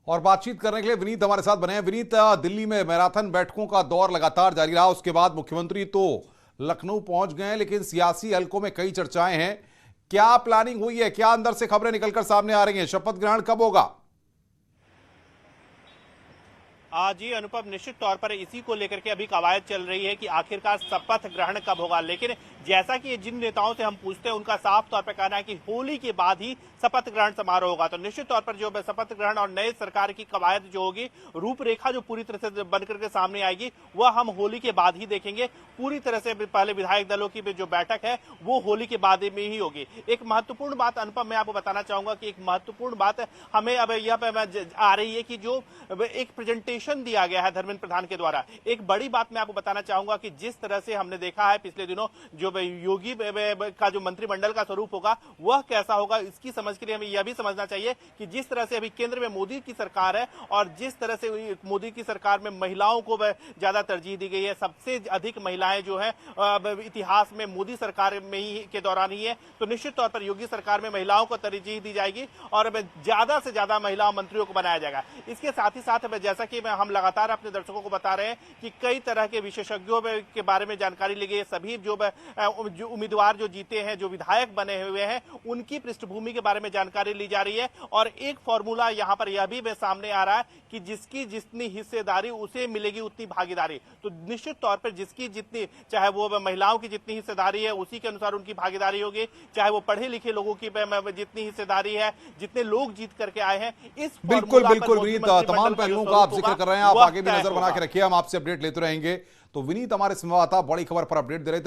और बातचीत करने के लिए विनीत हमारे साथ बने हैं। विनीत, दिल्ली में मैराथन बैठकों का दौर लगातार जारी रहा, उसके बाद मुख्यमंत्री तो लखनऊ पहुंच गए, लेकिन सियासी हलकों में कई चर्चाएं हैं। क्या प्लानिंग हुई है, क्या अंदर से खबरें निकलकर सामने आ रही हैं? शपथ ग्रहण कब होगा? जी अनुपम, निश्चित तौर पर इसी को लेकर के अभी कवायद चल रही है कि आखिरकार शपथ ग्रहण कब होगा। लेकिन जैसा कि जिन नेताओं से हम पूछते हैं उनका साफ तौर पर कहना है कि होली के बाद ही शपथ ग्रहण समारोह होगा। तो निश्चित तौर पर जो शपथ ग्रहण और नए सरकार की कवायद जो होगी, रूपरेखा जो पूरी तरह से बनकर के सामने आएगी, वह हम होली के बाद ही देखेंगे। पूरी तरह से पहले विधायक दलों की जो बैठक है वो होली के बाद में ही होगी। एक महत्वपूर्ण बात अनुपम मैं आपको बताना चाहूंगा कि एक महत्वपूर्ण बात हमें अब यह पे आ रही है कि जो एक प्रेजेंटेशन दिया गया है धर्मेंद्र प्रधान के द्वारा। एक बड़ी बात मैं आपको बताना चाहूंगा कि जिस तरह से हमने देखा है पिछले दिनों, जो योगी का जो मंत्रिमंडल का स्वरूप होगा वह कैसा होगा, इसकी समझ के लिए हमें यह भी समझना चाहिए कि जिस तरह से अभी केंद्र में मोदी की सरकार है और जिस तरह से मोदी की सरकार में महिलाओं को ज्यादा तरजीह दी गई है, सबसे अधिक महिलाएं जो है इतिहास में मोदी सरकार में ही के दौरान ही है, तो निश्चित तौर पर योगी सरकार में महिलाओं को तरजीह दी जाएगी और ज्यादा से ज्यादा महिला मंत्रियों को बनाया जाएगा। इसके साथ ही साथ जैसा कि हम लगातार अपने दर्शकों को बता रहे हैं कि कई तरह के विशेषज्ञों के बारे में जानकारी ली गई है। सभी जो उम्मीदवार जो जीते हैं, जो विधायक बने हुए हैं, उनकी पृष्ठभूमि के बारे में जानकारी ली जा रही है। और एक फॉर्मूला यहां पर यह भी सामने आ रहा है कि जिसकी जितनी हिस्सेदारी उसे मिलेगी उतनी भागीदारी। तो निश्चित तौर पर जिसकी जितनी, चाहे वो महिलाओं की जितनी हिस्सेदारी है उसी के अनुसार उनकी भागीदारी होगी, चाहे वो पढ़े लिखे लोगों की जितनी हिस्सेदारी है, जितने लोग जीत करके आए हैं। इस बिल्कुल बिल्कुल विनीत, तमाम पहलुओं का आप जिक्र कर रहे हैं, आप आगे भी नजर बना के रखिए, हम आपसे अपडेट लेते रहेंगे। तो विनीत हमारे संवाददाता बड़ी खबर पर अपडेट दे रहे थे।